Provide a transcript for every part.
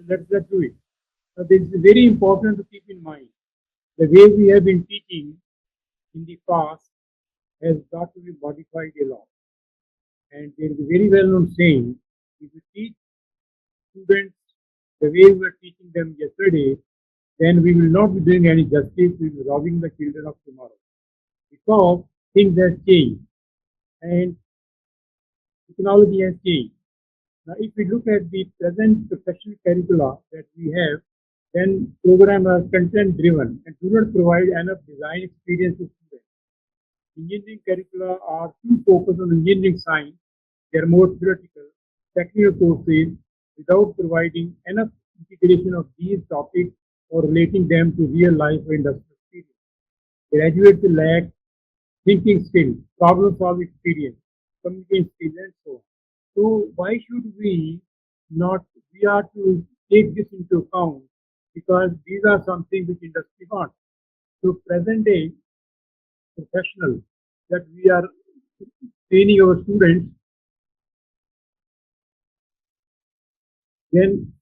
let's do it. This is very important to keep in mind. The way we have been teaching in the past has got to be modified a lot. And there is a very well known saying, if you teach students the way we were teaching them yesterday, then we will not be doing any justice, we will be robbing the children of tomorrow. Because things have changed and technology has changed. Now, if we look at the present professional curricula that we have, then programs are content driven and do not provide enough design experience to students. Engineering curricula are too focused on engineering science, they are more theoretical, technical courses without providing enough integration of these topics or relating them to real life or industrial experience. Graduates lack thinking skills, problem solving experience, communication skills, and so on. So why should we not? We are to take this into account because these are something which industry wants. So present day professional that we are training our students, then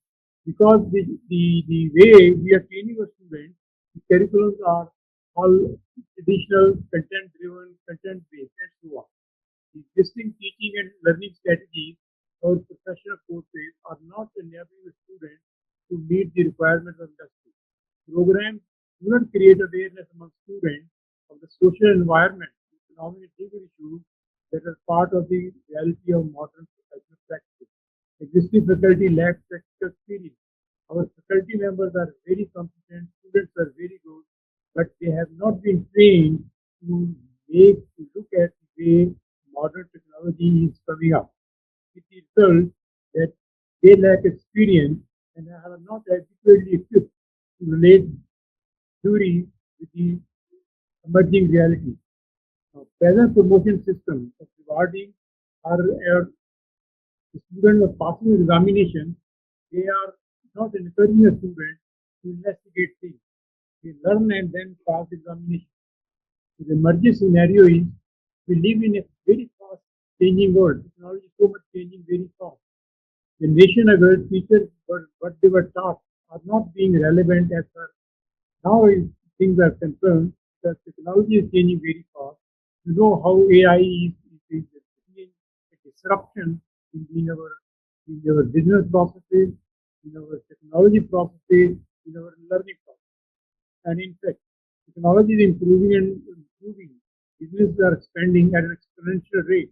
because the way we are training our students, the curriculums are all traditional, content driven, content based, and so on. The existing teaching and learning strategies or professional courses are not enabling the students to meet the requirements of industry. Programs do not create awareness among students of the social environment, economic and legal issues that are part of the reality of modern professional practice. Existing faculty lacks practical experience. Our faculty members are very competent, students are very good, but they have not been trained to to look at the way modern technology is coming up. With the result that they lack experience and are not adequately equipped to relate theory with the emerging reality. Now, present promotion system of rewarding are the students are passing the examination, they are not encouraging a student to investigate things. They learn and then pass the examination. So the emerging scenario is we live in a very fast changing world. Technology is so much changing very fast. Generation ago, teachers were what they were taught are not being relevant as far now is things are concerned because technology is changing very fast. You know how AI is bringing a disruption in our business processes, in our technology processes, in our learning process. And in fact, technology is improving and improving. Businesses are expanding at an exponential rate.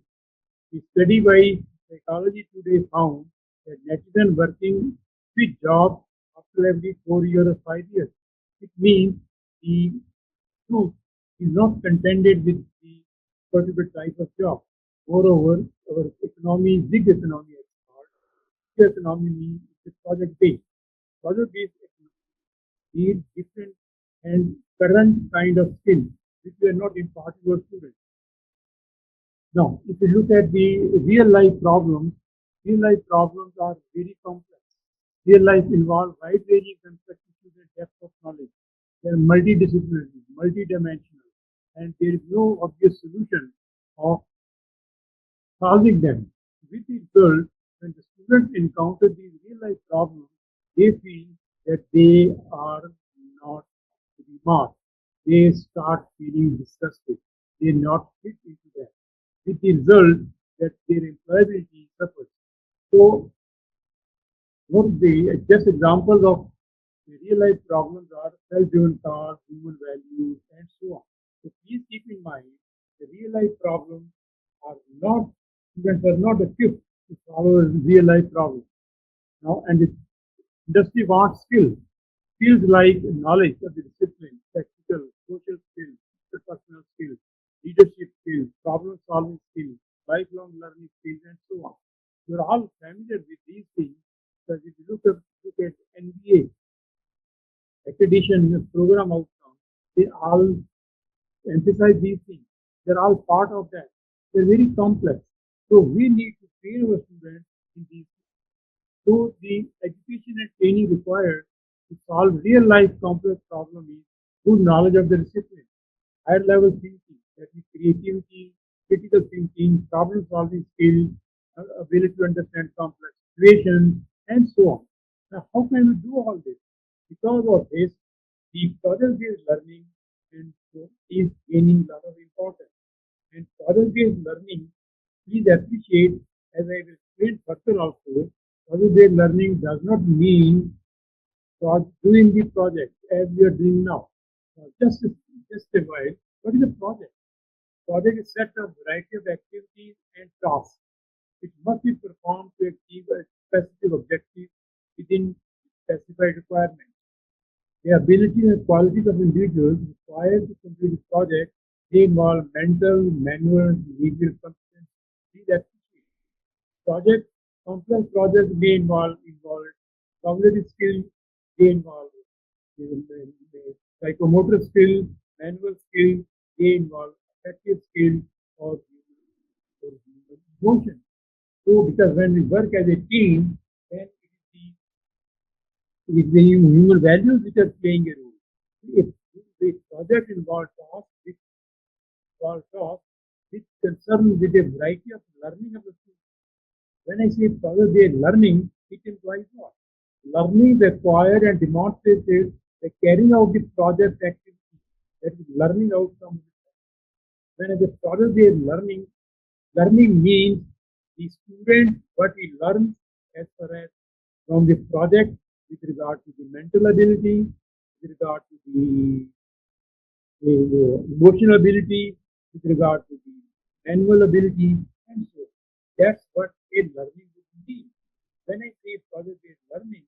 A study by Psychology Today found that netizens working switch jobs after every 4 years or 5 years. It means the truth is not contented with the particular type of job. Moreover, our economy, big economy as called, big economy means it's project based. Project based economy needs different and current kind of skills which we are not imparting to our students. Now, if you look at the real life problems are very complex. Real life involve wide-ranging complexities and depth of knowledge. They are multidisciplinary, multidimensional, and there is no obvious solution of solving them. With the result, when the students encounter these real life problems, they feel that they are not to be marked. They start feeling disgusted. They not fit into that. With the result that their employability suffers. So, what the just examples of the real life problems are self-driven cars, human values, and so on. So please keep in mind the real life problems are not students are not equipped to solve real life problems. Now, and the industry wants skills. Skills like knowledge of the discipline, tactical, social skills, interpersonal skills, leadership skills, problem solving skills, lifelong learning skills, and so on. You're all familiar with these things because if you look at NBA, accreditation, program outcomes, they all emphasize these things. They're all part of that. They're very complex. So we need to train our students in these. So the education and training required to solve real life complex problems is good knowledge of the discipline, higher level thinking, that is creativity, critical thinking, problem solving skills, ability to understand complex situations, and so on. Now, how can we do all this? Because of this, the project-based learning and so is gaining a lot of importance. And project-based learning, please appreciate, as I will explain further also, project-based learning does not mean doing the project as we are doing now. Just a while, what is a project? Project is set of variety of activities and tasks which must be performed to achieve a specific objective within specified requirements. The ability and qualities of individuals required to complete the project they involve mental, manual, behavioral competence. These aptitudes. Project complex projects may involve cognitive skill, they involve psychomotor skill, manual skill, they involve affective skill or human emotion. So because when we work as a team, then it is the human values which are playing a role. If the project involves tasks which concern with a variety of learning of the student. When I say project-based learning, it implies what? Learning required and demonstrated by carrying out the project activity. That is learning outcome. When it is project-based learning, learning means the student what he learns as far as from the project with regard to the mental ability, with regard to the emotional ability, with regard to the manual ability, and so on. That's what a learning would be. When I say project-based learning,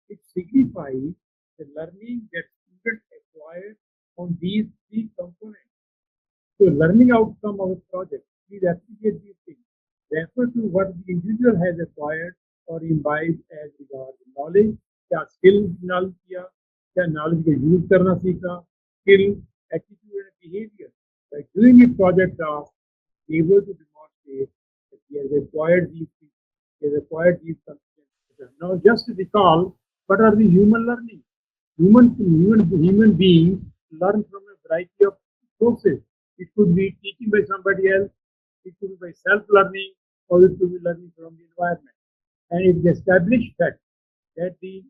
it signifies the learning that students acquire on these three components. So learning outcome of a project, please appreciate these things. Refer to what the individual has acquired or imbibed as regards knowledge, क्या skill knowledge किया, क्या knowledge को use करना सीखा, skill, attitude and behavior. By doing a project task, able to demonstrate that he has acquired these things, he has acquired these competencies. Now just recall, what are the human learning? Human beings learn from a variety of sources. It could be teaching by somebody else, it could be by self-learning, or it could be learning from the environment. And it is established fact that the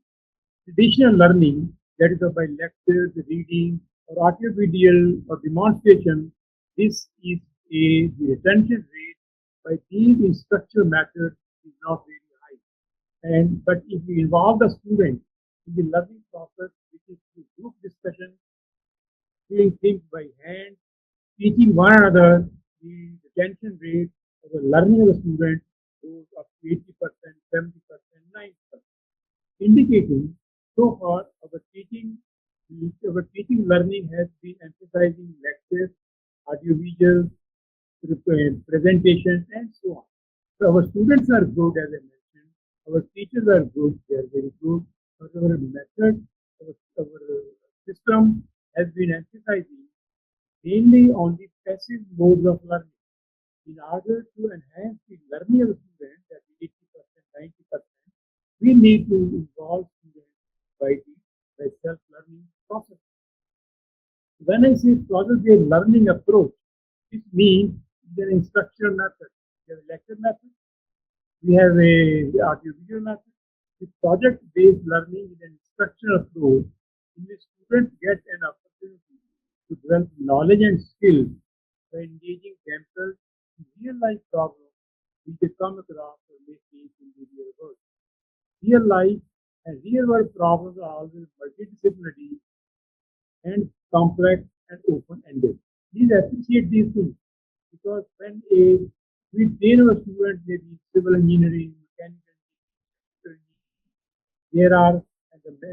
traditional learning, that is by lectures, reading, or audiovisual or demonstration, this is the retention rate by these instructional methods is not very high. And but if we involve the student in the learning process, which is through group discussion, doing things by hand, teaching one another, the retention rate of the learning of the student goes up to 80%, 70%, 90%, indicating so far our teaching learning has been emphasizing lectures, audiovisual presentations, and so on. So our students are good, as I mentioned. Our teachers are good; they are very good. But our method, our system has been emphasizing mainly on the passive modes of learning. In order to enhance the learning of the student, that is 80%, 90%, we need to involve students by self-learning process. When I say project-based learning approach, this means an instructional method. We have a lecture method, we have a audio-video method. The project-based learning is an instructional approach in which students get an opportunity to develop knowledge and skills by engaging themselves in real-life problems which they come across or may face in the real world. Real life and real world problems are always multidisciplinary and complex and open-ended. Please appreciate these things because when we train our students, maybe civil engineering, mechanical engineering, there are and the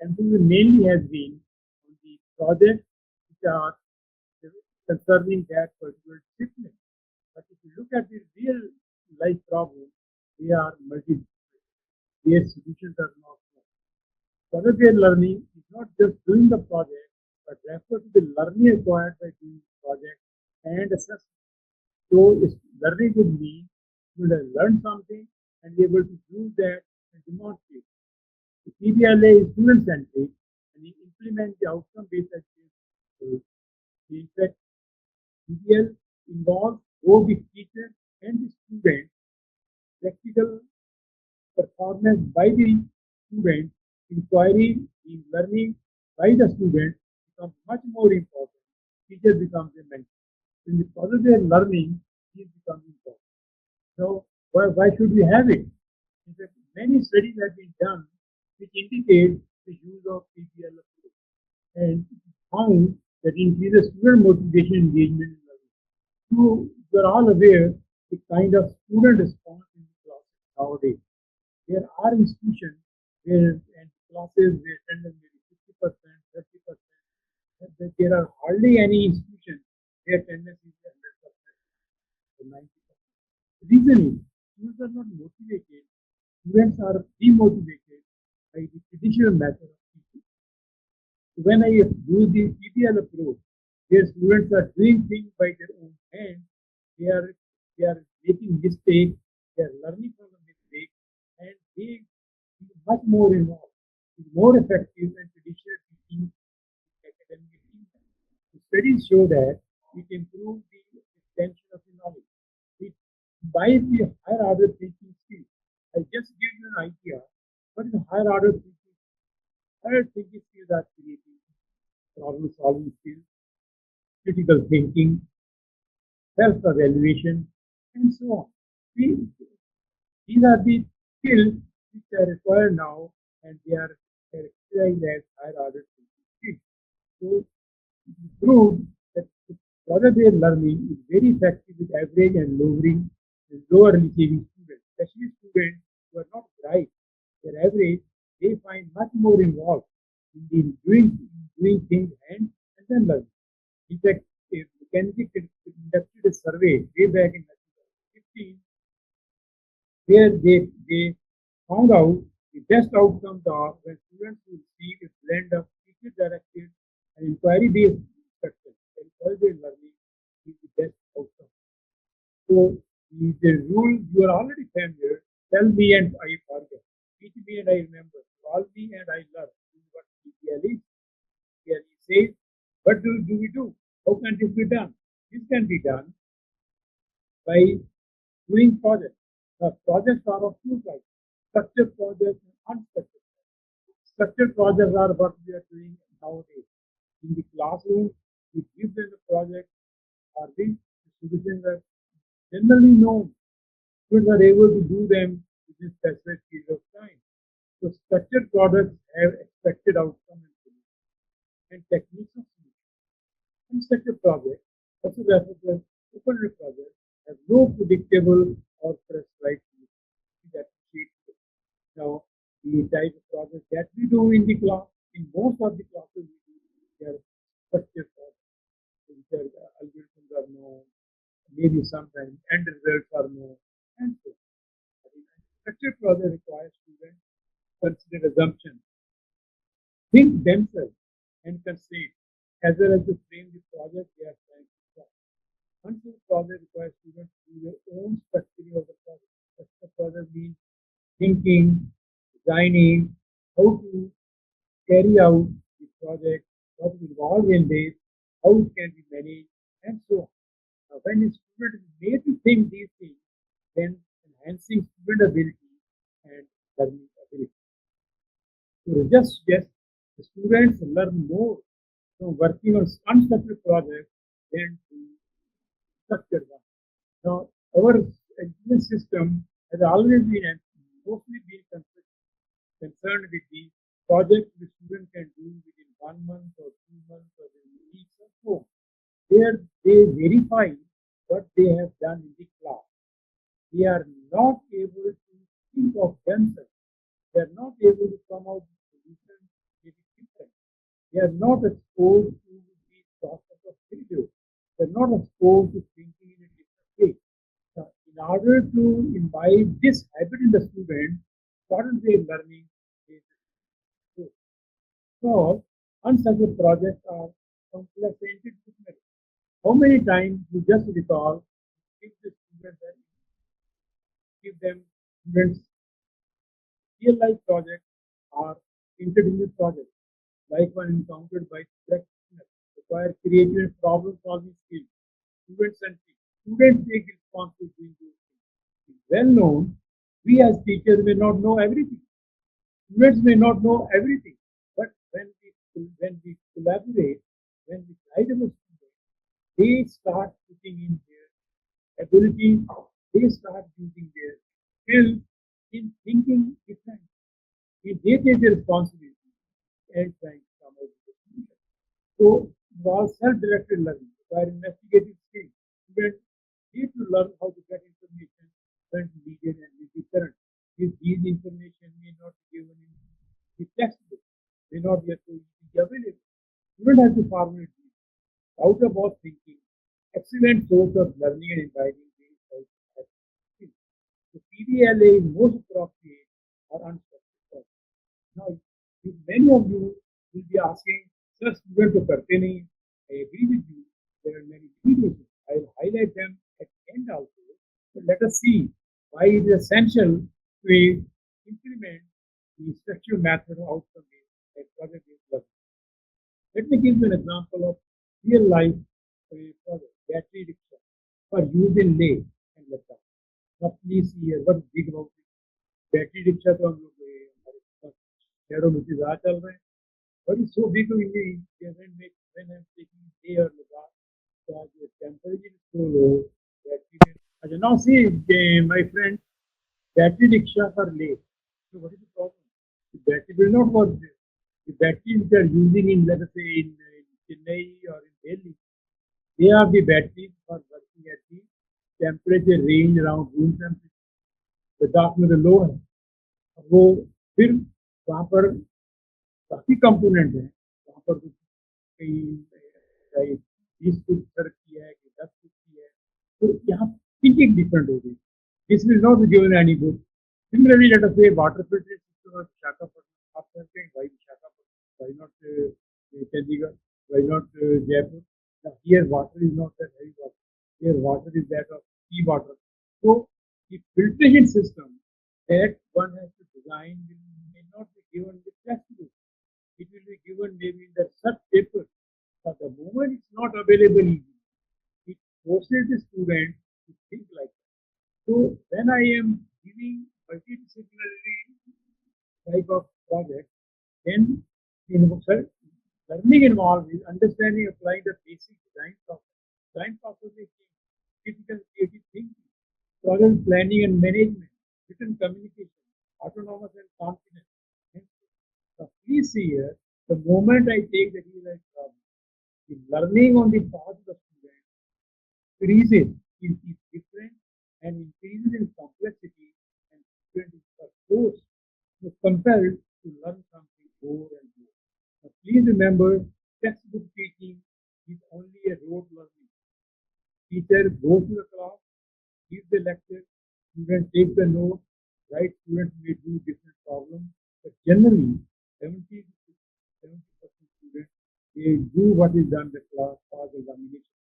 emphasis mainly has been on the projects which are concerning that particular discipline. But if you look at the real life problems, they are multi. Their solutions are not known. Project-based learning is not just doing the project, but refer to the learning acquired by doing the project and assessment. So learning would mean you will learn something and be able to use that and demonstrate. The PBLA is student-centric and you implement the outcome-based education. In fact, PBL involves both the teacher and the student practical performance by the student, inquiry in learning by the student becomes much more important. Teacher becomes a mentor. In the process of learning, he becomes important. So why should we have it? In fact, many studies have been done which indicate the use of PBL approach and found that increases student motivation engagement in learning. So you are all aware the kind of student response in the classes nowadays. There are institutions where and classes where attendance maybe 50%, 30%. There are hardly any institutions where attendance is 100% or 90%. The reason is students are not motivated. Students are demotivated by the traditional method of teaching. So when I use the PBL approach, where students are doing things by their own hands, they are they are making mistakes, they are learning from the mistakes, and they be much more involved, more effective than traditional teaching academic achievement. The studies show that it improves the retention of the knowledge. It buys the higher order thinking skills. I just give you an idea. What is higher order thinking? Higher thinking skills are creativity, problem solving skills, critical thinking, self evaluation, and so on. See, these are the skills which are required now, and they are characterized as higher order thinking skills. So proved that project-based learning is very effective with average and lowering and lower achieving students, especially students who are not bright. Their average, they find much more involved in doing things and then learning. In fact, if McKinsey conducted a survey way back in 2015 where they found out the best outcomes are when students who receive a blend of teacher-directed and inquiry-based instruction. Inquiry-based learning is the best outcome. So the rule you are already familiar. Tell me and I forget. Teach me and I remember. Call me and I learn. This is what PPL is. PPL says, what do we do? How can this be done? This can be done by doing projects. Projects are of two types, structured projects and unstructured projects. Structured projects are what we are doing nowadays. In the classroom, we give them the project or the solutions are generally known. Students are able to do them within specific period of time. So structured projects have expected outcome and solution and techniques of solution. Unstructured projects, also referred to as open projects, have no predictable or prescribed solution. That now, the type of projects that we do in the class, in most of the classes we do, they are structured projects. So which are the algorithms are known, maybe sometimes end results are known, and so on. But in a structured project requires students to consider assumptions, think themselves, and constraints, as well as to frame the project they are trying to solve. Unstructured project requires students to do their own structuring of the project. Structured project means thinking, designing, how to carry out the project, what is involved in this, how it can be managed, and so on. Now, when a student is made to think these things, then enhancing student ability and learning ability. So just the students learn more from working on unstructured projects than to structured ones. Now, our education system has always been and mostly been concerned with the projects the student can do within 1 month or 2 months or within weeks or so. There they verify what they have done in the class. They are not able to think of themselves. They are not able to come out with solutions maybe different. They are not exposed to the process of failure. They are not exposed to thinking in a different way. Now, in order to imbibe this habit in the student, student-based learning is good. So, unstructured projects are complex and interdisciplinary. How many times you just recall, give the students that give them students real life projects or interdisciplinary projects, like one encountered by practitioners, require creative and problem solving skills, student centric. Students take responsibility for doing those things. It's well known, we as teachers may not know everything. Students may not know everything, but when we collaborate, when we guide our students, they start putting in their ability, they start using their skills in thinking different. They take the responsibility and trying to come out with a solution. So involves self-directed learning where investigative skills. Students need to learn how to get information when needed and will be current. If these information may not be given in the textbook, may not be available. Students have to formulate these out-of-box thinking, excellent source of learning and inviting these types of skills. The PDLA is most appropriate or unstructured. Now, if many of you will be asking, sir, student to करते नहीं, I agree with you. There are many limitations. I will highlight them at the end also. But let us see why it is essential to implement the structural method of outcome-based and project-based learning. Let me give you an example of real-life project, battery rickshaw, for use in Leh and Ladakh. Now, please see here what is big about it. Battery rickshaw तो हम लोग हमारे पास शहरों में इंतजार चल रहे हैं but it's so big in India when I'm taking day or Ladakh, so the temperature is so low. Battery, and now see, my friend, battery rickshaws are late. So what is the problem? The battery will not work there. The batteries which are using in, let us say, in Chennai or in Delhi, they are the batteries for working at the temperature range around room temperature. Ladakh में तो लो है वो फिर वहाँ पर काफी component है वहाँ पर कुछ कहीं 20 फुट सड़क की है कि 10 फुट की है तो यहाँ थिंकिंग डिफरेंट हो गई this will not be given any book similarly let us say water filter system of Visakhapatnam आप कहते हैं भाई Visakhapatnam why not Chandigarh why not Jaipur here water is not that heavy water here water is that of sea water so the filtration system that one has to design may not be given with textbook. It will be given maybe in the sub paper. But the moment it's not available easily, it forces the student to think like that. So when I am giving multidisciplinary type of project, then in learning involved is understanding, applying the basic design process. Design process is critical creative thinking, project planning and management, written communication, autonomous and confident. And so please see here, the moment I take the real life problem, the learning on the part of the student increases, is different and increases in complexity and student is forced to compelled to learn something more and more. Now, please remember, textbook teaching is only a rote learning. Teacher goes to the class, gives the lecture, student takes the notes, right? Students may do different problems, but generally, 70 to 70% students they do what is done in the class for the examination.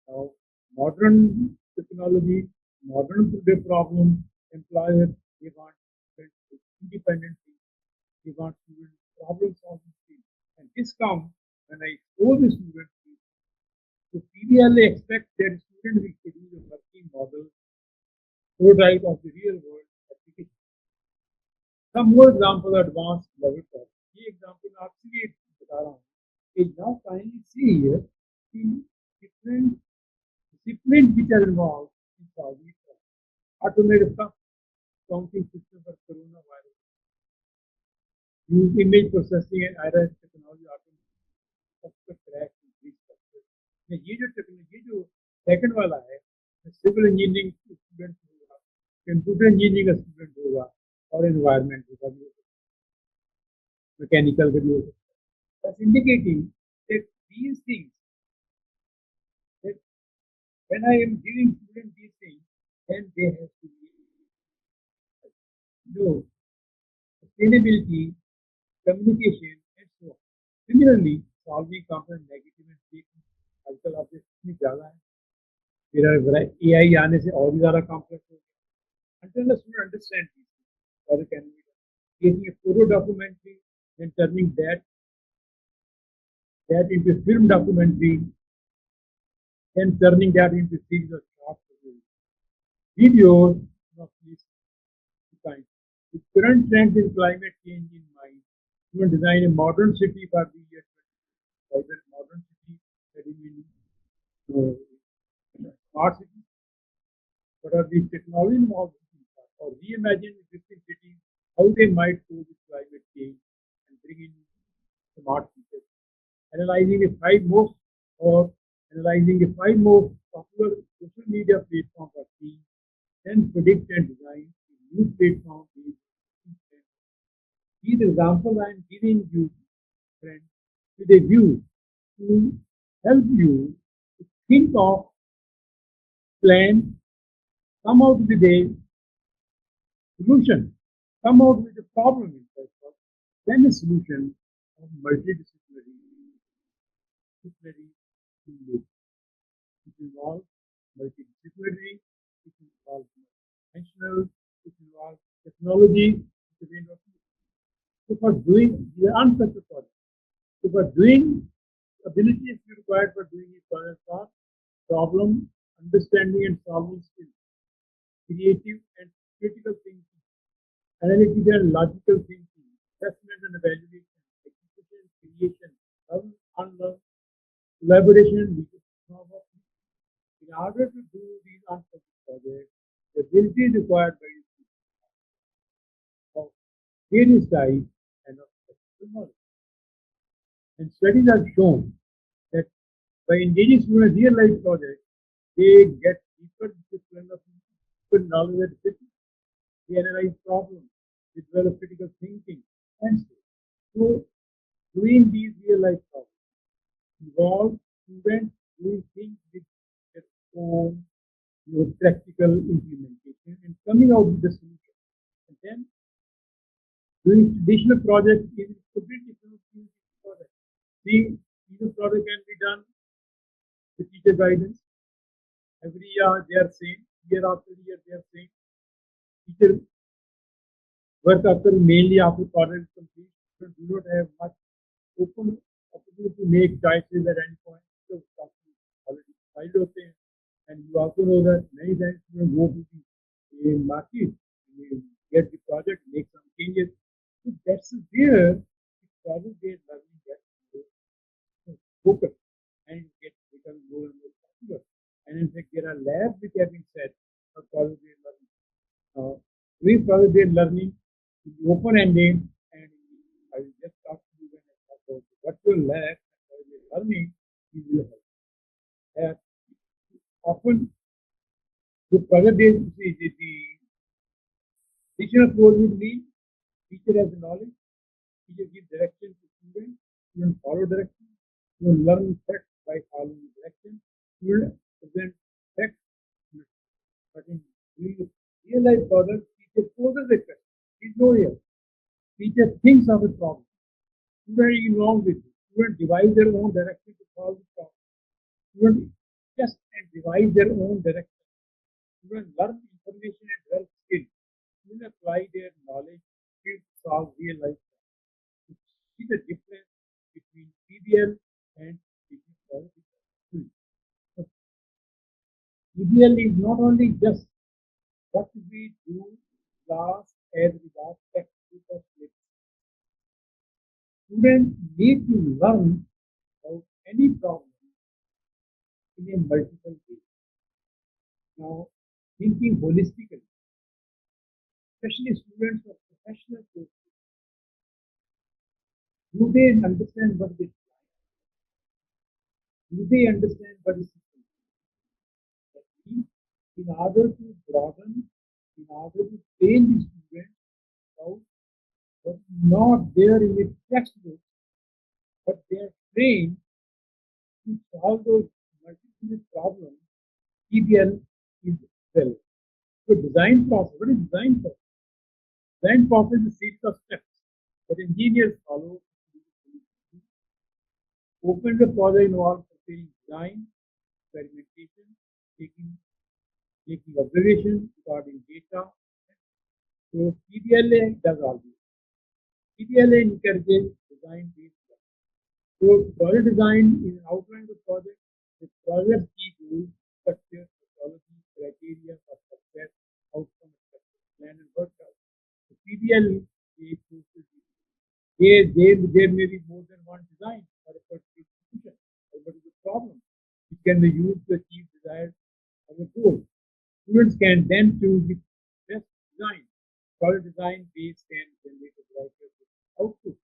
Now, modern technology, modern today problem, employers they want independent things, they want students problem solving skills, and this comes when I expose the students. So PBLA expects that students will produce a working model prototype of the real world application. Some more example advanced level पर ये example मैं आपसे ये बता रहा हूँ कि now kindly see here the different disciplines which are involved in solving it. Automated stuff, counting system for coronavirus, use image processing and IRS technology automation crash ये जो टेक्नोलॉजी जो सेकंड वाला है सिविल इंजीनियरिंग स्टूडेंट होगा computer engineering का student होगा और environment का भी मैकेनिकल का भी हो सकता है indicating that these things that when I am giving students these things then they have to be no sustainability communication and so on. Similarly solving complex negative and statement आजकल आप इतनी ज़्यादा है फिर AI आने से और भी ज़्यादा कॉम्प्लेक्स हो गया until the student understands these things or can be done. Creating a photo documentary and turning that into a film documentary and turning that into a series of short videos of this kind. The current trends in climate change in You can design a modern city for the year 20, that modern city that is in smart city. What are the technology involved or reimagine existing cities, how they might cope with climate change and bring in smart features. Analyzing the five most or analyzing the five most popular social media platforms are seen, then predict and design a new platform based on intent. These examples I am giving you, friends, with a view to help you to think of, plan, come out with a solution, come out with a problem in first of, then a solution of multidisciplinary disciplinary team, which involves multidisciplinary, which involves multidimensional, which involves technology, which is so for doing the unstructured project. So for doing abilities required for doing these projects are problem, understanding and solving skills, creative and critical thinking, analytical and logical thinking, assessment and evaluation, execution, creation, learn, unlearn, collaboration, and leadership. In order to do these unstructured projects, the ability required by of various types and of technical knowledge. And studies have shown that by engaging students in real life projects, they get deeper discipline of deeper knowledge and discipline. They analyze problems, they develop critical thinking, and so. So doing these real life problems involves students doing things with their own practical implementation and coming out with the solution. And then doing traditional projects is completely different from project. See, traditional project can be done with teacher guidance. Every year they are same, year after year they are same. Teacher work after mainly after project is complete. So do not have much open opportunity to make choices at any point. So already filed होते हैं. And you also know that many times you go to the market, you get the project, make some changes. So that's where the project-based learning gets focused and it becomes more and more popular. And in fact, there are labs which have been set for project-based learning. Doing project-based learning is open-ended, and I will just talk to you when I talk about the virtual lab and project-based learning. You will have often the project-based the teacher approach would mean teacher has the knowledge, teacher gives direction to students, students follow direction, students learn facts by following direction, students present facts, but in real life projects, teacher poses a question. He's no here. Teacher thinks of a problem. Student is involved with it. Student devise their own direction to solve the problem. Student just and devise their own direction. Student learn information and develop skills. Student apply their knowledge to solve real life problems. See the difference between PBL and business policy. So PBL is not only just what we do class as regards textbook or syllabus. Students need to learn about any problem in a multiple way. Now, thinking holistically, especially students of professional courses, do they understand what they do they understand what is system? That means, in order to broaden, in order to train the students about what is not there in the textbook, but they are trained to solve those multiple problems, PBL is well. So design process, what is design process? Design process is a series of steps that engineers follow. Open the project involves preparing design, experimentation, taking observations, recording data. So PBLA does all this. PBLA encourages design-based learning. So project design is an outline of the project with project key goals, structure, methodology, criteria for success, outcome, plan, and workshop. The PBLA there may be more than one design for a particular solution or a particular problem. It can be used to achieve desired other goals. Students can then choose the best design. Solid design base can generate a variety of outputs,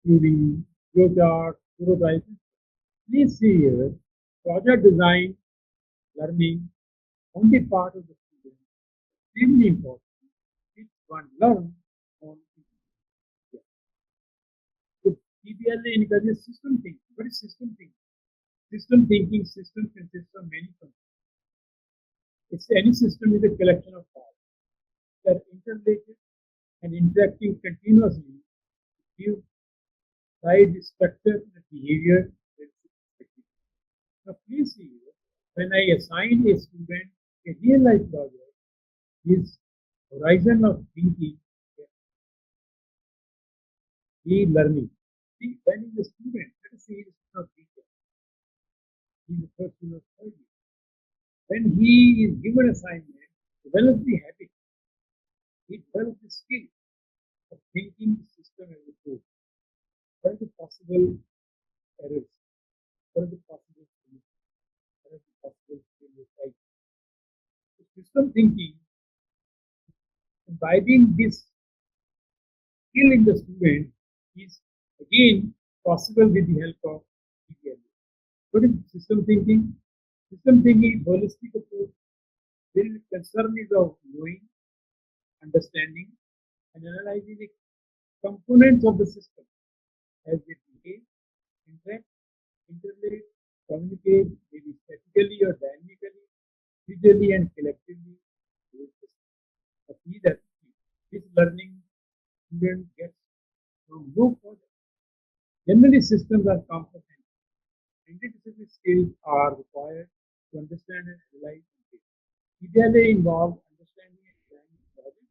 including flowcharts, prototypes. Please see here, project design learning on the part of the student is extremely important. If one learns on the PBLA encourages system thinking. What is system thinking? System thinking system consists of many components. It's any system is a collection of parts that are interrelated and interacting continuously to give guide the structure and behavior that is expected. Now please see here, when I assign a student a real life project, his horizon of thinking is learning. See, when he's a student, let us say he's not teacher, he's the first year of third year. When he is given assignment, develop the habit, he develops the skill of thinking the system as a whole. What are the possible errors? What are the possible solutions? What are the possible failure? System thinking, imbibing this skill in the student is again possible with the help of PBLA. What is system thinking? System thinking is holistic approach where the concern is of knowing, understanding, and analyzing the components of the system as they behave, interact, interrelate, communicate, maybe statically or dynamically, visually and collectively. But see that this learning student gets from no further. Generally, systems are comprehensive. Interdisciplinary skills are required to understand and analyze and think. PBLA involves understanding and designing logic,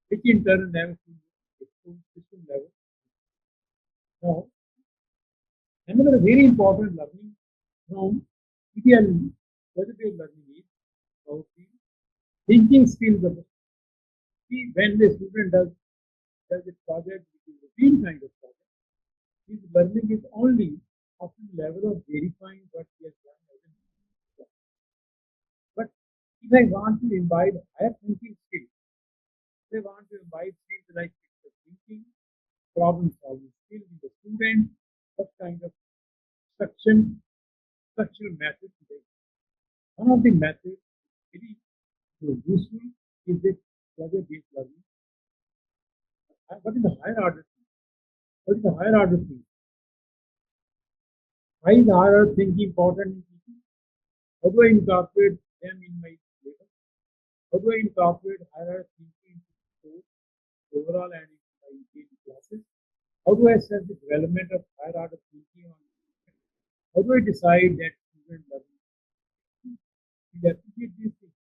which in turn enables to system level. Now, another very important learning from PBLA positive learning is about the thinking skills of the student. See, when the student does a project which is a routine kind of project, his learning is only up to the level of verifying what he has done as a project. But if I want to imbibe higher thinking skills, if I want to imbibe skills like critical thinking, problem solving skills in the student, what kind of structure, structural methods to take. One of the methods very useful is this project-based learning. What is the higher order thing? What is the higher order thing? Why is higher order thinking important in teaching? How do I incorporate them in my syllabus? How do I incorporate higher order thinking into the course overall and in my daily classes? How do I assess the development of higher order thinking on students? How do I decide that student learning? We appreciate these things.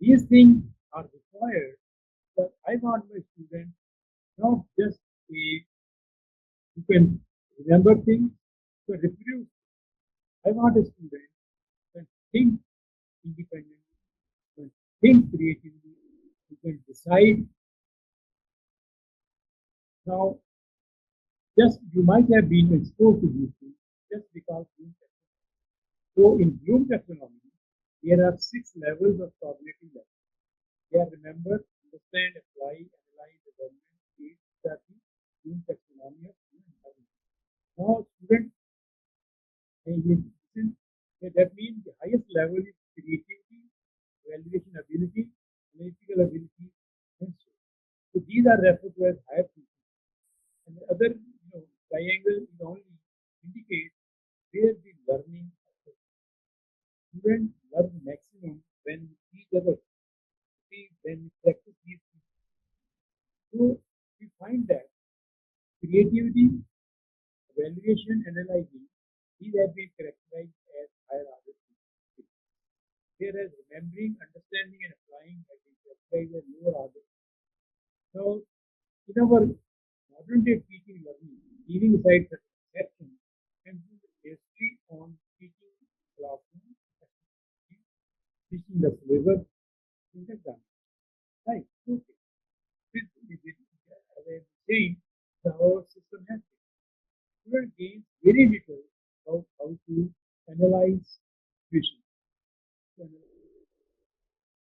These things are required because I want my students not just a who can remember things, but reproduce. I want a student who can think independently, who can think creatively, who can decide. Now, just you might have been exposed to these things just because Bloom taxonomy. So in Bloom taxonomy, there are 6 levels of cognitive levels. They are remember, understand, apply, analyze, development, create, that is Bloom taxonomy of human learning. Now, students, listen, that means the highest level is creativity, evaluation ability, analytical ability, and so. So these are referred to as higher thinking. And the other triangle is only indicates where the learning occurs. Students learn maximum when we teach others, when we practice these things. So we find that creativity, evaluation, analyzing, these have been characterized as higher order skills. Whereas remembering, understanding, and applying have been characterized as lower order. So in our modern day teaching learning, leaving aside certain exceptions, and do basically on teaching classroom, teaching the syllabus, things like that. Right. Okay. As I was saying, our system has student gains very little about how to analyze situation, to analyze,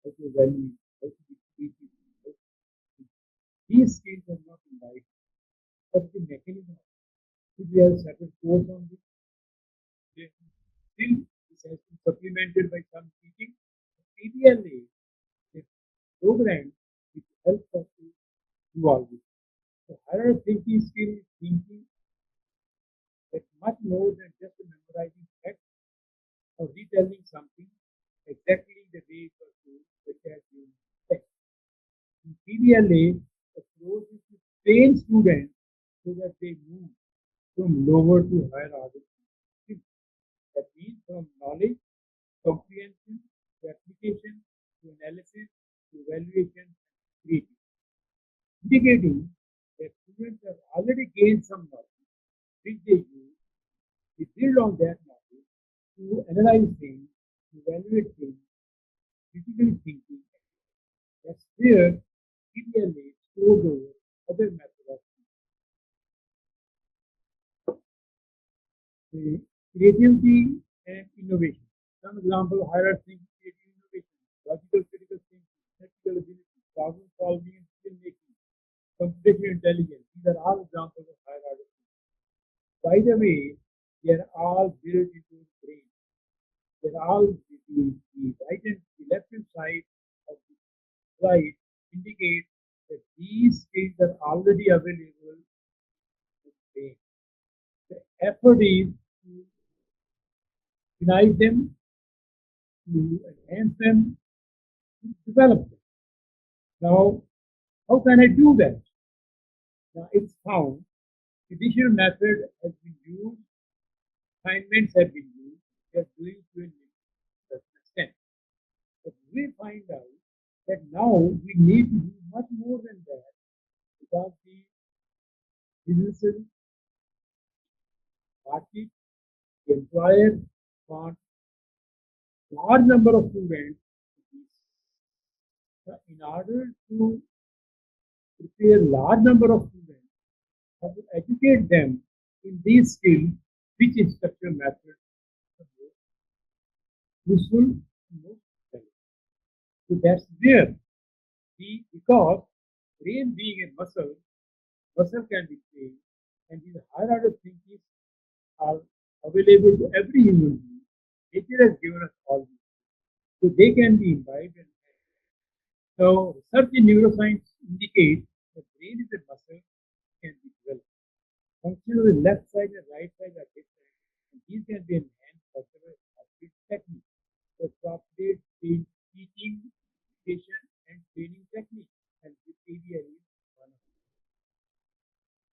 how to evaluate, how to be creative, how to think. These skills are not in life, but the mechanism. Should we have separate course on this? Yes. Still, this has been supplemented by some teaching. PBLA is program which helps us to do all this. So higher thinking skill is thinking that much more than just memorizing facts or retelling something exactly the way it was told, such as you text. In PBLA, the approach is to train students so that they move from lower to higher order skills. That means from knowledge, comprehension, to application, to analysis, to evaluation, and creativity, indicating that students have already gained some knowledge, which they use, they build on that knowledge to analyze things, to evaluate things, critical thinking. That's where PBLA scores over other methods of creativity and innovation. Some example of higher thinking, creative innovation, logical critical thinking, technical ability, problem solving and decision making, computational intelligence. These are all examples of higher order thinking. By the way, they are all built into the brain. They're all the right and the left hand side of the slide indicate that these skills are already available in the brain. The effort is to unite them, to enhance them, to develop them. Now, how can I do that? Now, it's found traditional method has been used, assignments have been used, they're doing to a certain extent. But we find out that now we need to do much more than that because the businesses, market, the employer want large number of students. In order to prepare large number of students, have to educate them in these skills, which instructional method is the most useful and most valuable. So that's where because brain being a muscle, muscle can be trained, and these higher order thinkings are available to every human being. Nature has given us all these, so they can be imbibed and so research in neuroscience indicates the brain is a muscle can be developed. Function of the left side and right side are different, and these can be enhanced by several appropriate techniques. The appropriate teaching, education, and training techniques, and the PBL is one of them.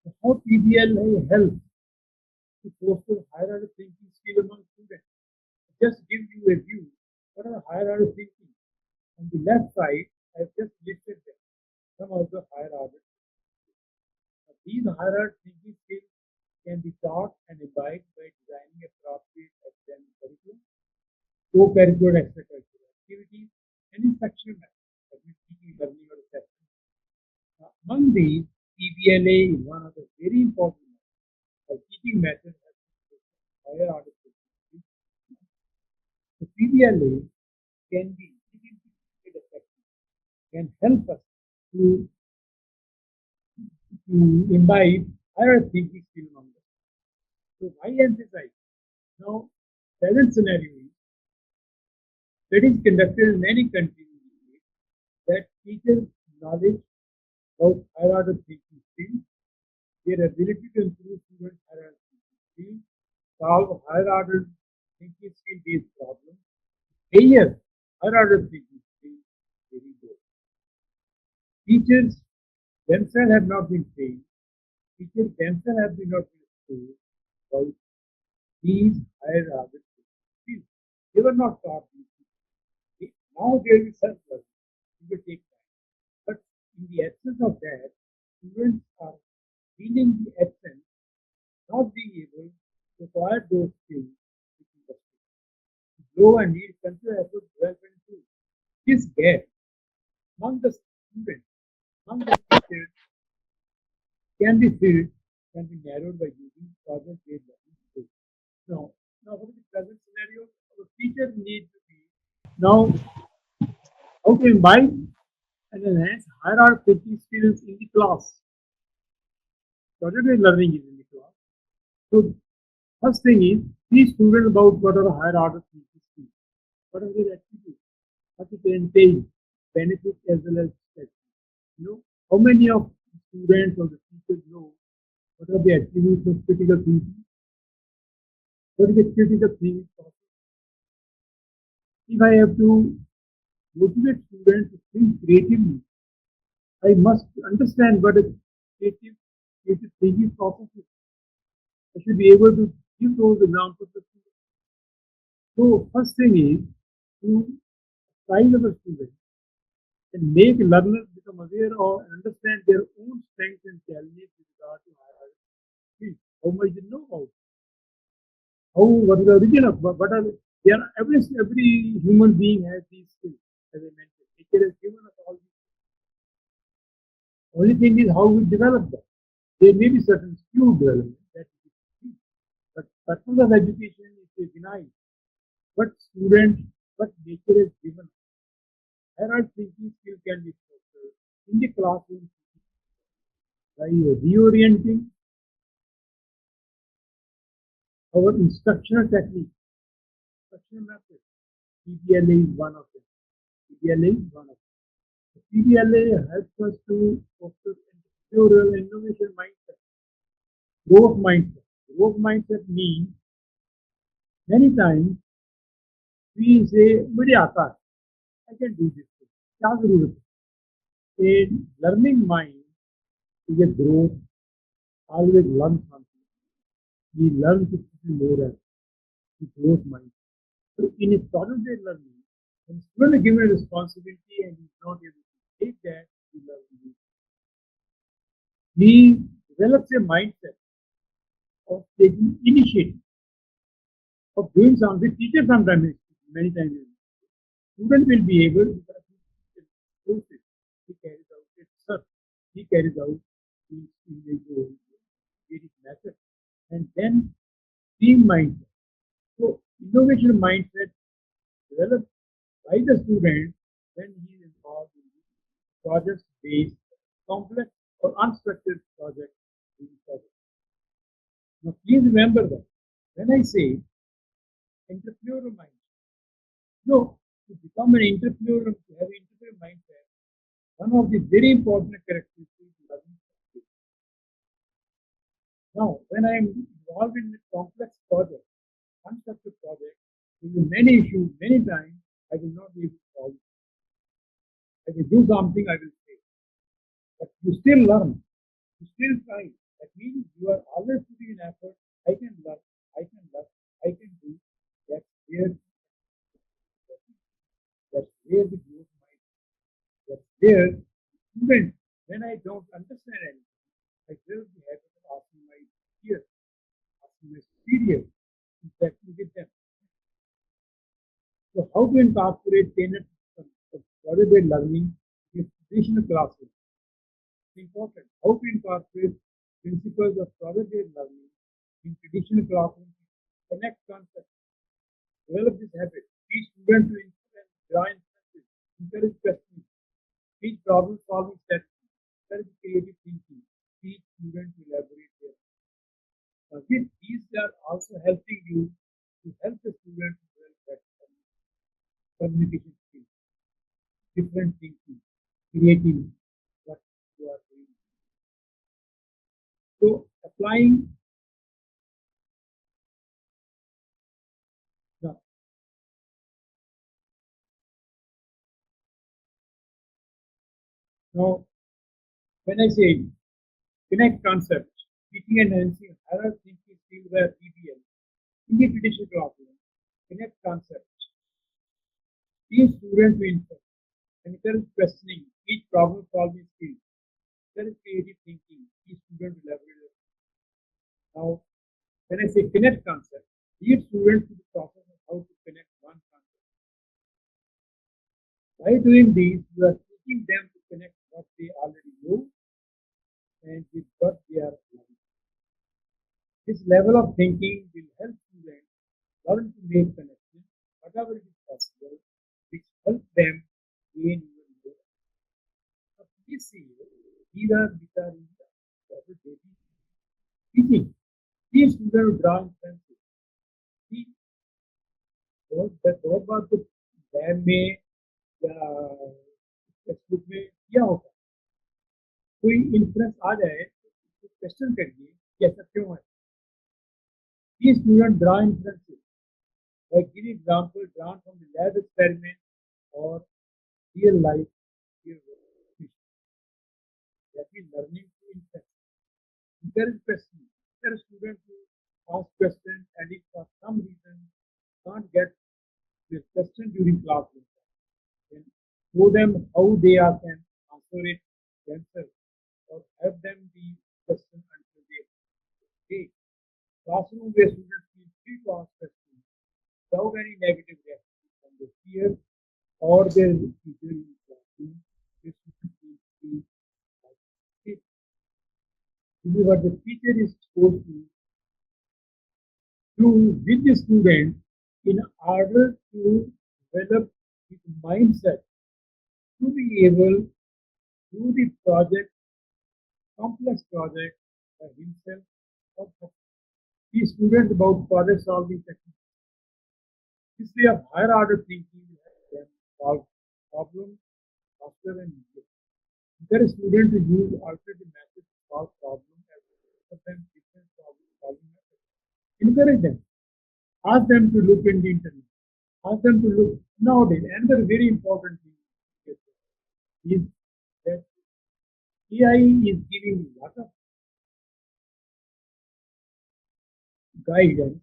So how PBL helps to foster higher order thinking skill among students? Just give you a view. What are higher order thinking? On the left side, I've just listed them. Some of the higher order. These higher order thinking skills can be taught and imbibed by designing appropriate academic curriculum, co-curricular extracurricular activities, and instructional methods, that means teaching, learning, or assessment. Among these, PBLA is one of the very important methods. The teaching method has higher order thinking. The PBLA can be significantly effective, can help us to, imbibe higher thinking skill among us. So why emphasize? Now, present scenario is studies conducted in many countries indicate that teachers' knowledge about higher order thinking skills, their ability to improve students' higher order thinking skills, solve higher order thinking skill based problems, higher order thinking skills, very good. Teachers themselves have not been trained. Teachers themselves have been not been exposed about these higher order skills. They were not taught these things. Now there is self-learning. It will take time. But in the absence of that, students are feeling the absence, not being able to acquire those skills within the school. Grow and need consider effort development too. This gap among the students, among the teachers can be filled, can be narrowed by using in project-based learning skills. Now, now what is the present scenario? Our teachers need to be now how to imbibe and enhance higher thinking skills in the class. Project-based learning is in the class. So first thing is teach students about what are higher order thinking skills. What are their attributes? What it entails, benefits as well as threats. You know, how many of the students or the teachers know what are the attributes of critical thinking? What is the critical thinking process? If I have to motivate students to think creatively, I must understand what a creative thinking process is. I should be able to give those examples to students. So first thing is to size of a student and make learners become aware of and understand their own strengths and challenges with regard to higher skills. How much they know about how what is the origin of what are they are every human being has these skills, as I mentioned. Nature has given us all these. Only thing is how we develop them. There may be certain skill development that is key, but purpose of education is to deny what student, what nature has given. Hierarchy thinking skill can be fostered in the classroom by reorienting our instructional technique, instructional method. PBLA is one of them. PBLA is one of them. The PBLA helps us to foster entrepreneurial innovation mindset, growth mindset. Growth mindset means many times we say, मुझे आता है, I can do this thing. क्या जरूरत है? A learning mind is a growth, always learn something. We learn to be more as a growth mind. So in a project-based learning, when student is given a responsibility and is not able to take that, he develops a mindset of taking initiative, of doing something. Teacher sometimes, many times, student will be able because he knows it. He carries out it, sir. He carries out his various methods. And then team mindset. So innovation mindset developed by the student when he is involved in projects based, complex or unstructured projects. Now please remember that when I say entrepreneurial mindset, no, to become an entrepreneur, to have an entrepreneurial mindset, one of the very important characteristics is learning skills. Now, when I am involved in a complex project, unstructured project, there will be many issues, many times I will not be able to solve it. I will do something, I will fail. But you still learn, you still try. That means you are always putting an effort. I can learn, I can learn, I can do. That's where that's where the growth might. That's where even when I don't understand anything, I will be happy to asking my peers, asking my superiors, interacting with them. So how to incorporate tenets of project-based learning in traditional classroom? It's important. How to incorporate principles of project-based learning in traditional classroom? Connect concepts, develop this habit, teach students to influence, draw inferences, encourage questioning, teach problem-solving strategies, encourage creative thinking, teach students to elaborate their. These are also helping you to help the students develop better communication skills, different thinking, creativity, what you are doing. So applying now, now when I say connect concepts, teaching and enhancing higher thinking skills via PBL in the traditional classroom, connect concepts, teach students to infer, encourage questioning, teach problem solving skills, encourage creative thinking, teach students to elaborate. Now, when I say connect concept, lead students to the process of how to connect one concept. By doing this, you are teaching them to connect what they already know and with what they are learning. This level of thinking will help students learn to make connections, whatever it is possible, which help them gain even more. So this is these are in the daily teaching. These students draw pencil. See, बहुत बार तो lab में या text में किया होगा, कोई inference आ जाए तो क्वेश्चन करिए कि ऐसा क्यों है. These students draw inferences by giving examples drawn from the lab experiment or real life real world situations. That is learning to infer. Encourage questions. Encourage students to ask questions, and if for some reason can't get the question during classroom, then show them how they can answer it themselves or have them the question until they okay. Classroom where students feel free to ask questions without any negative reaction from their peers or their teacher in the classroom. This student feels free to ask questions. This is what the teacher is supposed to do with the student in order to develop his mindset to be able to do the project, complex project by himself or teach students about project solving techniques. This way of higher order thinking will help them solve problems faster and easier. Encourage students to use alternative methods to solve problems as sometimes different problem solving methods. Encourage them. Ask them to look in the internet. Ask them to look nowadays. Another very important thing is that AI is giving a lot of guidance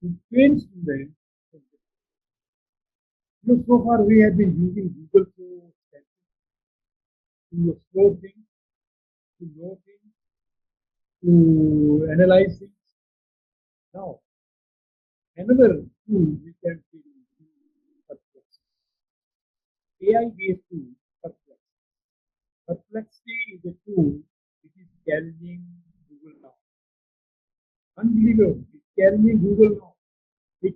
to train students. So far we have been using Google to explore things, to know things, to analyze things. Now, another tool we can see is Perplexity. AI-based tool, Perplexity. Perplexity is a tool which is challenging Google now. Unbelievable. It's challenging Google now. It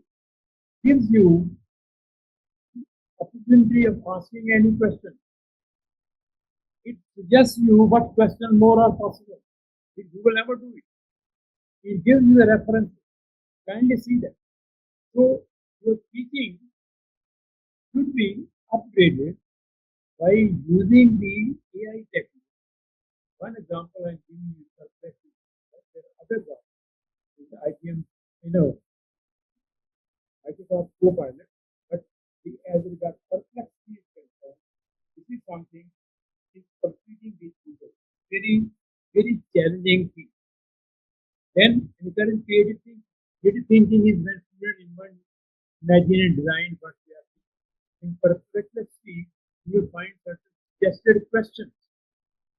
gives you opportunity of asking any question. It suggests you what question more are possible. Did Google never do it? It gives you a reference. Kindly see that. So your teaching should be upgraded by using the AI technique. One example I'm giving you is Perplexity. There are other ones. The IBM, Microsoft Copilot, but as regards Perplexity is concerned, this is something is competing with Google. Very, very challenging thing. Then encourage creative thinking. Creative thinking is when students imagine and design what they are doing. In Perplexity, you will find certain suggested questions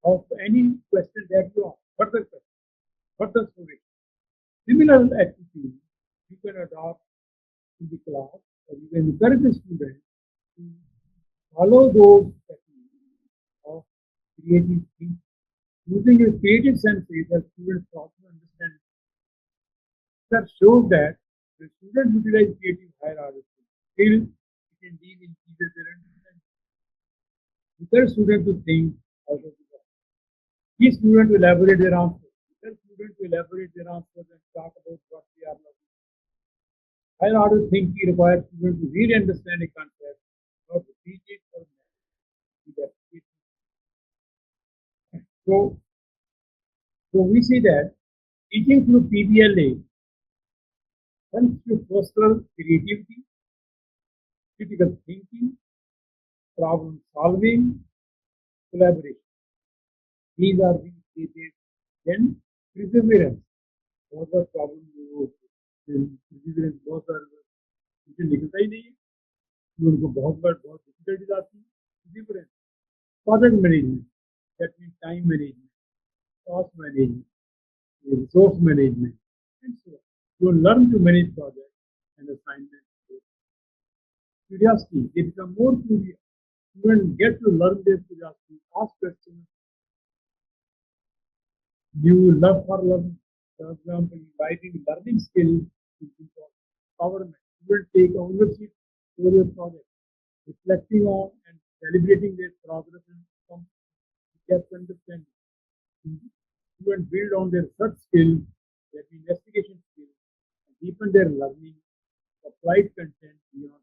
of any question that you ask. Further question, further story. Similar activities you can adopt in the class, or you can encourage the students to follow those techniques of creative thinking. Using your creative senses, as students also understand. That shows that the students utilize creative higher order skills. It can deal increases their understanding. Encourage students to think out of the box. Each student will elaborate their answers. Encourage students to elaborate their answers and talk about what they are learning. Higher order thinking requires students to really understand a concept, not repeat it or manage. So we see that teaching through PBLA helps to foster creativity, critical thinking, problem solving, collaboration. These are the stages. Then perseverance. बहुत बार problem perseverance बहुत बार उसे निकलता ही नहीं है, उनको बहुत बार बहुत difficulties आती है. Perseverance. Project management. That means time management, cost management, resource management, and so on. You learn to manage projects and assignments. Curiosity. They become more curious. Students get to learn their curiosity, ask questions, new love for learning. For example, writing learning skills is important. Empowerment. Students take ownership over their project, reflecting on and celebrating their progress and some depth understanding. Students build on their research skills, their investigation skills, and deepen their learning of applied content beyond.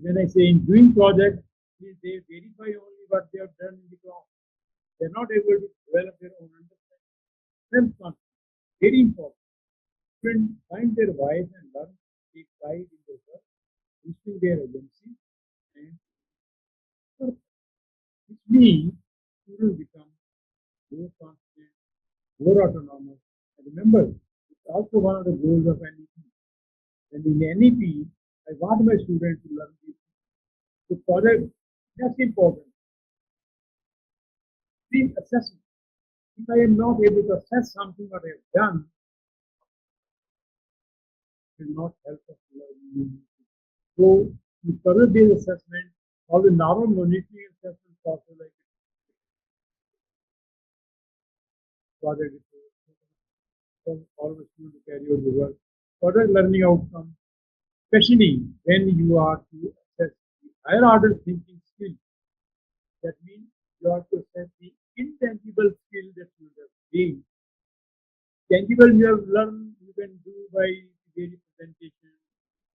When I say in doing projects, they verify only what they have done in the class. They're not able to develop their own understanding. Self-confidence, very important. Students find their voice and learn to take pride in their work, boosting their agency and purpose, which means students become more confident, more autonomous. And remember, it's also one of the goals of NEP. And in NEP, I want my students to learn this. The project, that's important. Please assessment. If I am not able to assess something what I have done, it will not help us to learn. So, to further this assessment, all the normal monitoring assessments also like project reports, all the students to carry out the work. Further learning outcomes, especially when you are to assess the higher order thinking skills. That means you have to assess the intangible skill that you have gained. Tangible you have learned, you can do by daily presentation,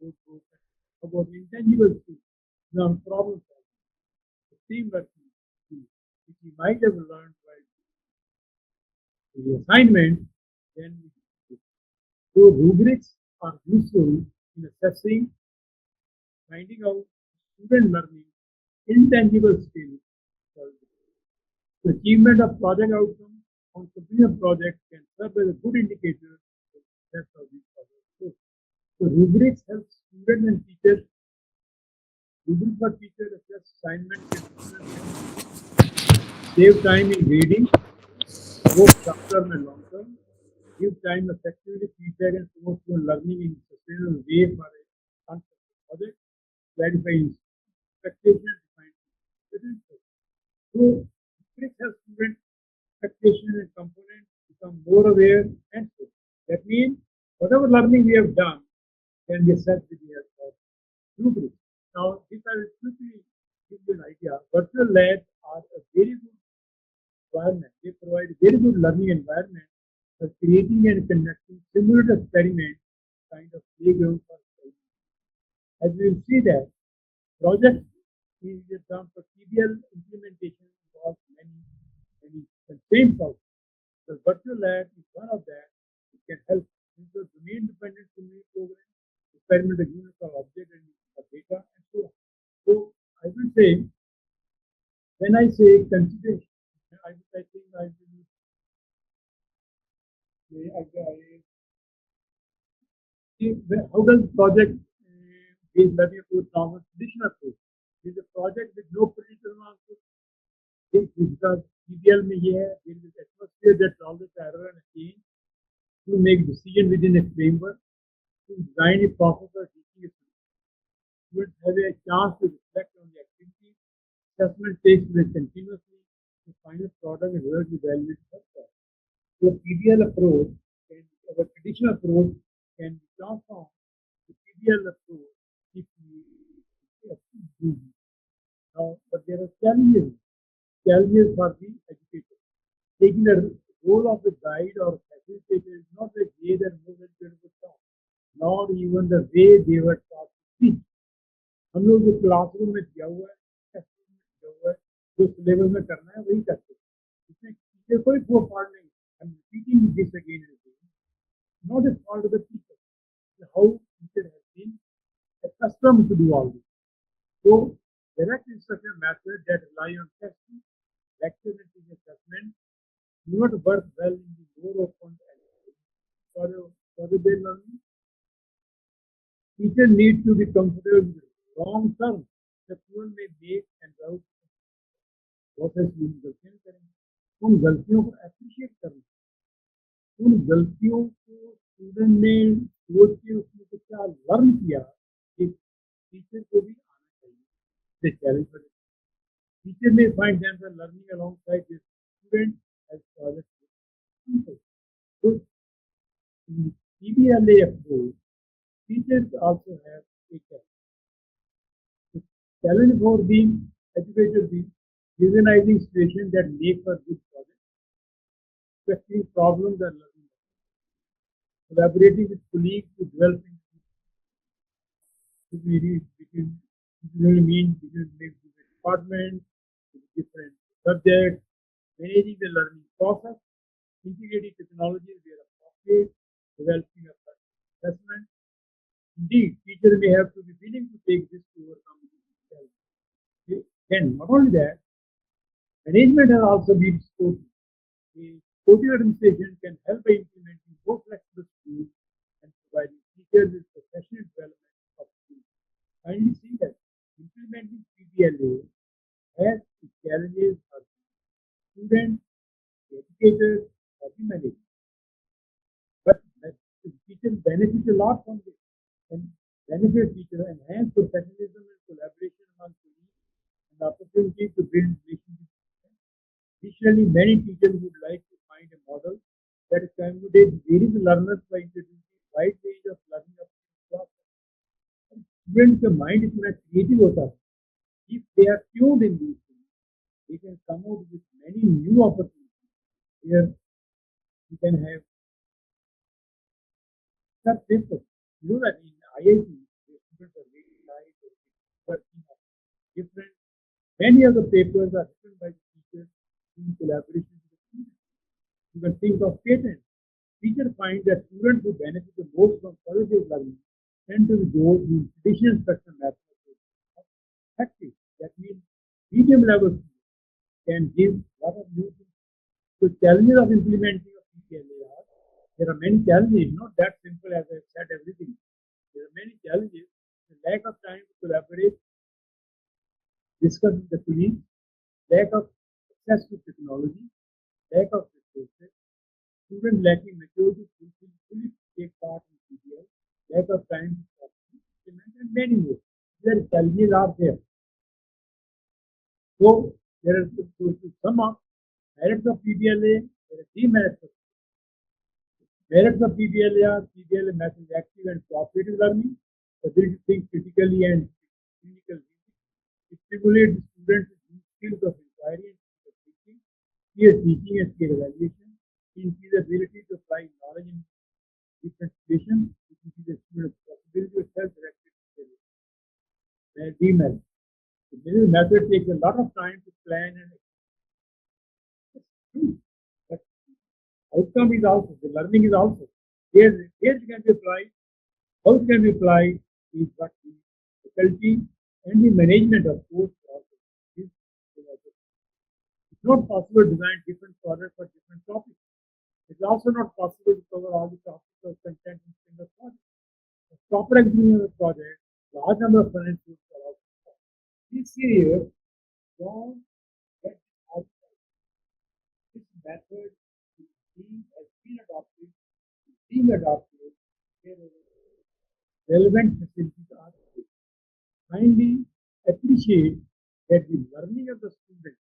coursework. About intangible skills, now problem solving, teamwork skills, which you might have learned by the assignment, then so rubrics are useful in assessing, finding out student learning, intangible skills. The achievement of project outcomes on completion of project can serve as a good indicator of the success of these projects. So rubrics help students and teachers. Rubrics for teachers assess assignment can save time in reading, both short term and long term, give time effectively feedback and promote learning in a sustainable way for a constructive project, clarify expectations, define potential. So, this helps students expectations and components become more aware and so. That means whatever learning we have done can be assessed with the help of rubrics. Now, if I will quickly give you an idea, virtual labs are a very good environment. They provide a very good learning environment for creating and conducting simulated experiments, kind of playground for study. As we will see that project is a term for PBL implementation involves many constraints also. The virtual lab is one of that. It can help into domain-dependent simulation program, experiment the units of object and data, and so on. So I will say, when I say consideration, I think I will say, how does project based learning approach now traditional approach? Is a project with no predictable answer. Because PBL में ये है, there is atmosphere that tolerate error and change to make decision within a framework, to design a process for teaching a student. Students have a chance to reflect on the activity. Assessment takes place continuously. The final product is well evaluated first. So PBL approach can, our traditional approach can be transformed to PBL approach if we do. Now, but there are challenges for the educator. Taking the role of the guide or facilitator is not the way that movement was taught, not even the way they were taught to teach. हम लोग जो classroom में दिया हुआ है, text में दिया हुआ है, जो सिलेबस में करना है वही करते हैं। इसमें टीचर कोई वो पार्ट नहीं। I'm repeating this again and again. Not a fault of the teacher. How teacher has been accustomed to do all this. So direct instruction methods that rely on testing, lecture and teaching assessment do not work well in the more open for the learning. Teacher need to be comfortable with wrong terms that student may make and route process use गलतियां करेंगे उन गलतियों को appreciate करना उन गलतियों को student ने सोच के उसमें से क्या लर्न किया कि टीचर को भी आना चाहिए से चैलेंज करें teacher may find themselves learning alongside their student as project. So in PBLA approach, teachers also have a challenge for the educators is recognizing situations that make for good project, expecting problems and learning, collaborating with colleagues to developing between really mean between different departments, different subjects, managing the learning process, integrating technologies where appropriate, developing a assessment. Indeed, teachers may have to be willing to take this to overcome themselves. Then, not only that, management has also been supported. The supportive administration can help by implementing more flexible schools and providing teachers with professional development opportunities. Finally, see that implementing PBLA has its challenges for students, educators, or the management. But the teachers benefit a lot from this and benefit teacher enhance professionalism and collaboration among colleagues and opportunity to build relationships. Additionally, many teachers would like to find a model that accommodates various learners by introducing a wide range of learning opportunities. Students का mind इतना creative होता है. If they are tuned in these things, they can come out with many new opportunities. Here you can have such papers. You know that in IIT, the students are very nice, working on different. Many of the papers are written by the teachers in collaboration with the students. You can think of patents. Teachers find that students who benefit the most from qualitative learning tend to be those whose traditional instruction methods are effective. That means medium level students can give a lot of new things. So challenges of implementing of PPLA are there are many challenges, not that simple as I said everything. There are many challenges. The lack of time to collaborate, discuss with the colleagues, lack of access to technology, lack of resources, students lacking maturity to fully take part in PBL, lack of time to implement, and many more. There challenges are there. So there are to sum up merits of PBLA, there are three merits of PBLA are PBLA method is active and cooperative learning, the ability to think critically and clinical thinking. It stimulates students with skills of inquiry and critical thinking, peer teaching and peer evaluation. It increases the ability to apply knowledge in different situations. It increases the student's possibility of self-directed study. DML. The method takes a lot of time to plan and execute. But outcome is also, the learning is also. Here it can be applied. How it can be applied is what the faculty and the management of course also. It's not possible to design different products for different topics. It's also not possible to cover all the topics or content in single project. A proper execution of the project, large number of financial are also possible. This year, don't get outside. This method is being adopted, relevant facilities are created. Finally, appreciate that the learning of the student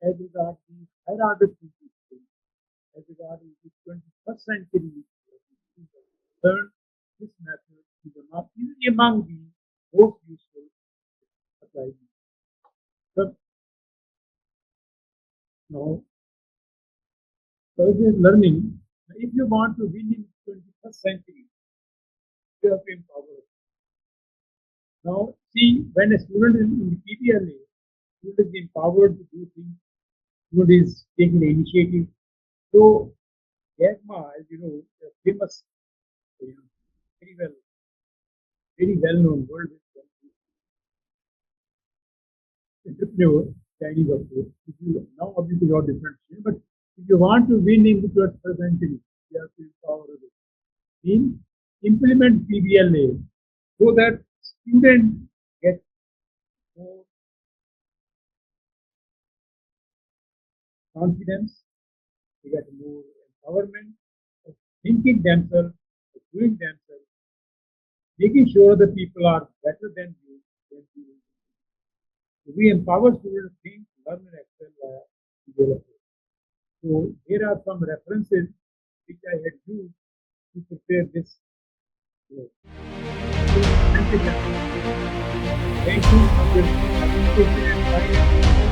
as regards the higher order thinking skills, as regards the 21st century learn this method is among the most useful applied. So now, further learning, if you want to win in 21st century, you have to empower. Now, see, when a student is in the PBLA, student is empowered to do things, student is taking the initiative. So, Yagma, as you know, famous, you know, very well known world entrepreneur, Chinese of course. If you now obviously got different, but if you want to win in the 21st century, you have to empower others. Implement PBLA so that students get more confidence, they get more empowerment of thinking themselves, of doing themselves, making sure that people are better than you. So we empower students to think, learn, and excel via PBLA. So here are some references which I had used to prepare this work. So, thank you, gentlemen. Thank you for your participation and time.